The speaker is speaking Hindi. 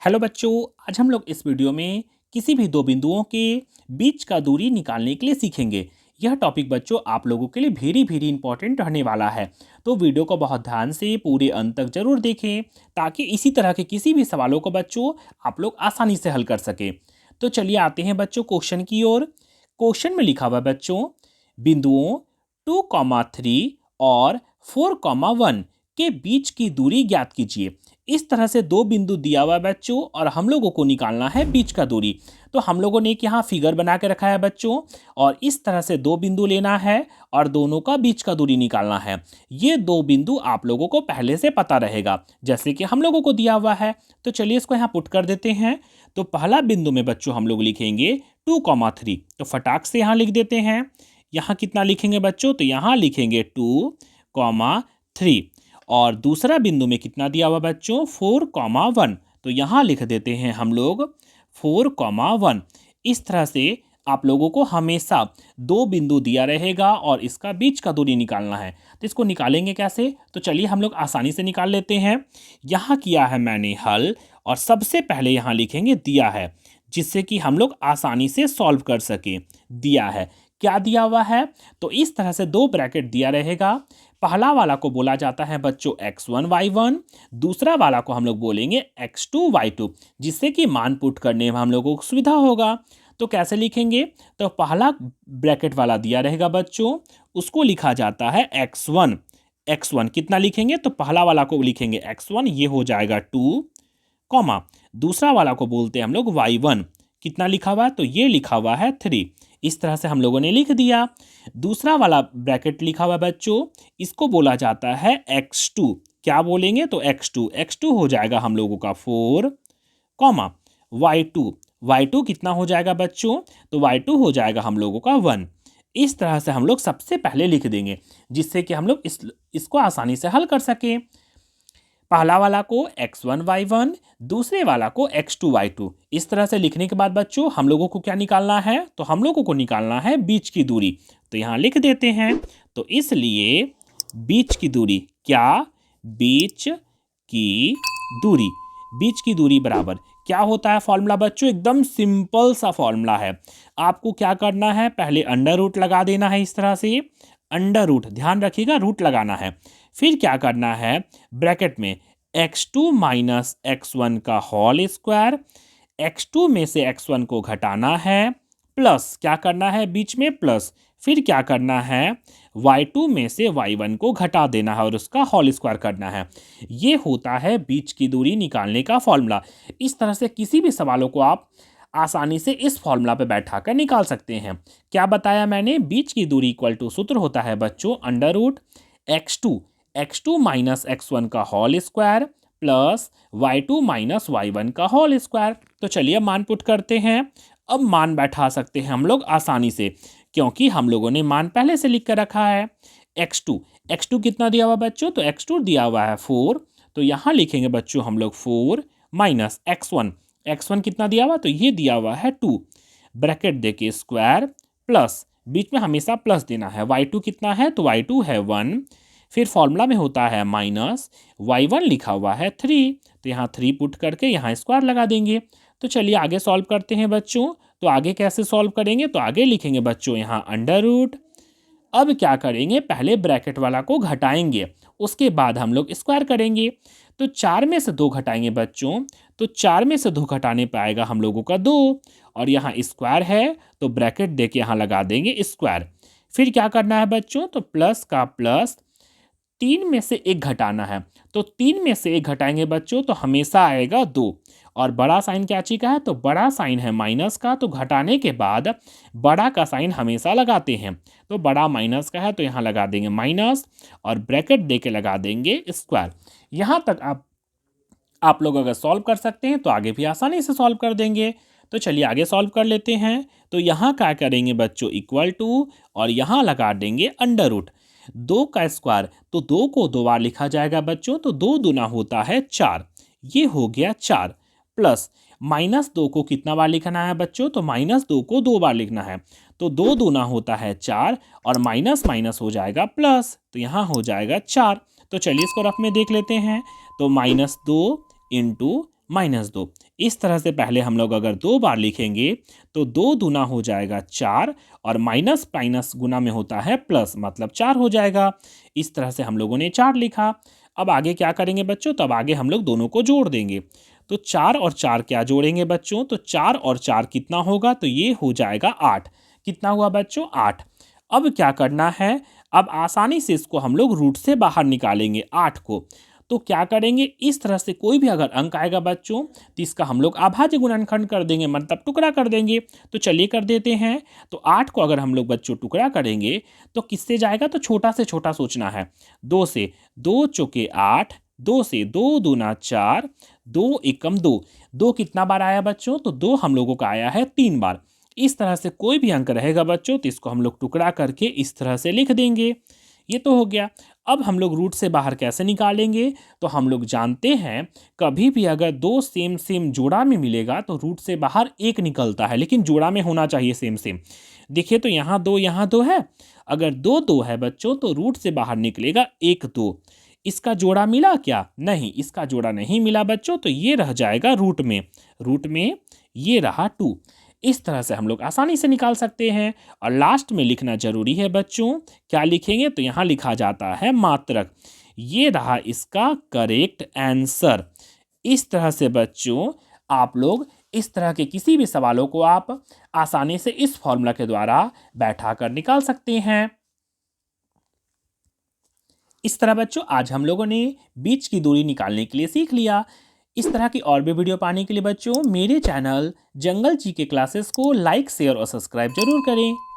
हेलो बच्चों। आज हम लोग इस वीडियो में किसी भी दो बिंदुओं के बीच का दूरी निकालने के लिए सीखेंगे। यह टॉपिक बच्चों आप लोगों के लिए वेरी वेरी इंपॉर्टेंट रहने वाला है। तो वीडियो को बहुत ध्यान से पूरे अंत तक जरूर देखें ताकि इसी तरह के किसी भी सवालों को बच्चों आप लोग आसानी से हल कर सकें। तो चलिए आते हैं बच्चों क्वेश्चन की ओर। क्वेश्चन में लिखा हुआ है बच्चों, बिंदुओं 2,3 और 4,1 के बीच की दूरी ज्ञात कीजिए। इस तरह से दो बिंदु दिया हुआ है बच्चों और हम लोगों को निकालना है बीच का दूरी। तो हम लोगों ने एक यहाँ फिगर बना के रखा है बच्चों, और इस तरह से दो बिंदु लेना है और दोनों का बीच का दूरी निकालना है। ये दो बिंदु आप लोगों को पहले से पता रहेगा जैसे कि हम लोगों को दिया हुआ है। तो चलिए इसको यहाँ पुट कर देते हैं। तो पहला बिंदु में बच्चों हम लोग लिखेंगे 2,3। तो फटाक से यहाँ लिख देते हैं। यहाँ कितना लिखेंगे बच्चों? तो यहाँ लिखेंगे 2,3। और दूसरा बिंदु में कितना दिया हुआ बच्चों? 4,1। तो यहाँ लिख देते हैं हम लोग 4,1। इस तरह से आप लोगों को हमेशा दो बिंदु दिया रहेगा और इसका बीच का दूरी निकालना है। तो इसको निकालेंगे कैसे? तो चलिए हम लोग आसानी से निकाल लेते हैं। यहाँ किया है मैंने हल, और सबसे पहले यहाँ लिखेंगे दिया है, जिससे कि हम लोग आसानी से सॉल्व कर सकें। दिया है, क्या दिया हुआ है? तो इस तरह से दो ब्रैकेट दिया रहेगा। पहला वाला को बोला जाता है बच्चों x1 y1, दूसरा वाला को हम लोग बोलेंगे x2 y2, जिससे कि मान पुट करने में हम लोगों को सुविधा होगा। तो कैसे लिखेंगे? तो पहला ब्रैकेट वाला दिया रहेगा बच्चों, उसको लिखा जाता है x1। x1 कितना लिखेंगे? तो पहला वाला को लिखेंगे x1, ये हो जाएगा 2, कॉमा दूसरा वाला को बोलते हैं हम लोग y1। कितना लिखा हुआ है? तो ये लिखा हुआ है 3। इस तरह से हम लोगों ने लिख दिया। दूसरा वाला ब्रैकेट लिखा हुआ है बच्चों, इसको बोला जाता है x2। क्या बोलेंगे? तो x2 हो जाएगा हम लोगों का 4, कॉमा y2। y2 कितना हो जाएगा बच्चों? तो y2 हो जाएगा हम लोगों का 1। इस तरह से हम लोग सबसे पहले लिख देंगे, जिससे कि हम लोग इसको आसानी से हल कर सकें। पहला वाला को x1 y1, दूसरे वाला को x2 y2। इस तरह से लिखने के बाद बच्चों हम लोगों को क्या निकालना है? तो हम लोगों को निकालना है बीच की दूरी। तो यहाँ लिख देते हैं। तो इसलिए बीच की दूरी, क्या? बीच की दूरी। बीच की दूरी बराबर क्या होता है फॉर्मूला बच्चों? एकदम सिंपल सा फॉर्मूला है। आपको क्या करना है? पहले अंडर रूट लगा देना है। इस तरह से अंडर रूट, ध्यान रखिएगा, रूट लगाना है। फिर क्या करना है? ब्रैकेट में x2 माइनस x1 का होल स्क्वायर, x2 में से x1 को घटाना है, प्लस क्या करना है? बीच में प्लस। फिर क्या करना है? y2 में से y1 को घटा देना है और उसका होल स्क्वायर करना है। ये होता है बीच की दूरी निकालने का फॉर्मूला। इस तरह से किसी भी सवालों को आप आसानी से इस फॉर्मूला पे बैठाकर निकाल सकते हैं। क्या बताया मैंने? बीच की दूरी इक्वल टू सूत्र होता है बच्चों under root x2 minus x1 का whole square plus y2 minus y1 का होल स्क्वायर। तो चलिए मान पुट करते हैं। अब मान बैठा सकते हैं हम लोग आसानी से, क्योंकि हम लोगों ने मान पहले से लिख कर रखा है। x2 कितना दिया हुआ बच्चों? तो x2 दिया हुआ है 4। तो यहाँ लिखेंगे बच्चों हम लोग 4 माइनस x1 कितना दिया हुआ? तो ये दिया हुआ है 2, ब्रैकेट देके स्क्वायर प्लस, बीच में हमेशा प्लस देना है। y2 कितना है? तो y2 है 1। फिर फॉर्मूला में होता है माइनस, y1 लिखा हुआ है 3। तो यहाँ 3 पुट करके यहाँ स्क्वायर लगा देंगे। तो चलिए आगे सॉल्व करते हैं बच्चों। तो आगे कैसे सॉल्व करेंगे? तो आगे लिखेंगे बच्चों यहाँ अंडर रूट। अब क्या करेंगे? पहले ब्रैकेट वाला को घटाएंगे, उसके बाद हम लोग स्क्वायर करेंगे। तो 4 में से 2 घटाएंगे बच्चों, तो 4 में से 2 घटाने पे आएगा हम लोगों का 2, और यहाँ स्क्वायर है तो ब्रैकेट दे के यहाँ लगा देंगे स्क्वायर। फिर क्या करना है बच्चों? तो प्लस का प्लस, 3 में से 1 घटाना है। तो 3 में से 1 घटाएंगे बच्चों तो हमेशा आएगा 2, और बड़ा साइन क्या चीज का है? तो बड़ा साइन है माइनस का। तो घटाने के बाद बड़ा का साइन हमेशा लगाते हैं। तो बड़ा माइनस का है तो यहाँ लगा देंगे माइनस, और ब्रैकेट दे के लगा देंगे स्क्वायर। यहाँ तक आप लोग अगर सॉल्व कर सकते हैं तो आगे भी आसानी से सॉल्व कर देंगे। तो चलिए आगे सॉल्व कर लेते हैं। तो यहाँ क्या करेंगे बच्चों? इक्वल टू, और यहाँ लगा देंगे अंडर रूट। 2 का स्क्वायर, तो 2 को 2 बार लिखा जाएगा बच्चों, तो 2 दूना होता है 4, ये हो गया 4, प्लस माइनस 2 को कितना बार लिखना है बच्चों? तो माइनस 2 को 2 बार लिखना है। तो 2 दूना होता है 4, और माइनस माइनस हो जाएगा प्लस, तो यहाँ हो जाएगा 4। तो चलिए इसको रफ में देख लेते हैं। तो -2 इंटू -2। इस तरह से पहले हम लोग अगर 2 बार लिखेंगे तो 2 दूना हो जाएगा 4 और माइनस माइनस गुना में होता है प्लस, मतलब 4 हो जाएगा। इस तरह से हम लोगों ने 4 लिखा। अब आगे क्या करेंगे बच्चों? तब आगे हम लोग दोनों को जोड़ देंगे। तो 4 और 4 क्या जोड़ेंगे बच्चों? तो 4 और 4 कितना होगा? तो ये हो जाएगा 8। कितना हुआ बच्चों? 8। अब क्या करना है? अब आसानी से इसको हम लोग रूट से बाहर निकालेंगे 8 को। तो क्या करेंगे? इस तरह से कोई भी अगर अंक आएगा बच्चों तो इसका हम लोग अभाज्य गुणनखंड कर देंगे, मतलब टुकड़ा कर देंगे। तो चलिए कर देते हैं। तो 8 को अगर हम लोग बच्चों टुकड़ा करेंगे तो किससे जाएगा? तो छोटा से छोटा सोचना है। 2 से, 2 चौके 8, 2 से 2 दूना 4, 2 एकम 2। 2 कितना बार आया बच्चों? तो 2 हम लोगों का आया है 3 बार। इस तरह से कोई भी अंक रहेगा बच्चों तो इसको हम लोग टुकड़ा करके इस तरह से लिख देंगे। ये तो हो गया। अब हम लोग रूट से बाहर कैसे निकालेंगे? तो हम लोग जानते हैं कभी भी अगर 2 सेम सेम जोड़ा में मिलेगा तो रूट से बाहर 1 निकलता है, लेकिन जोड़ा में होना चाहिए सेम सेम। देखिए तो यहाँ 2 है। अगर 2 2 है बच्चों तो रूट से बाहर निकलेगा 1 2। इसका जोड़ा मिला क्या? नहीं, इसका जोड़ा नहीं मिला बच्चों, तो ये रह जाएगा रूट में। रूट में ये रहा 2। इस तरह से हम लोग आसानी से निकाल सकते हैं। और लास्ट में लिखना जरूरी है बच्चों। क्या लिखेंगे? तो यहाँ लिखा जाता है मात्रक। ये रहा इसका करेक्ट आंसर। इस तरह से बच्चों आप लोग इस तरह के किसी भी सवालों को आप आसानी से इस फॉर्मूला के द्वारा बैठा कर निकाल सकते हैं। इस तरह बच्चों आज हम लोगों ने बीच की दूरी निकालने के लिए सीख लिया। इस तरह की और भी वीडियो पाने के लिए बच्चों मेरे चैनल जंगल जी के क्लासेस को लाइक, शेयर और सब्सक्राइब जरूर करें।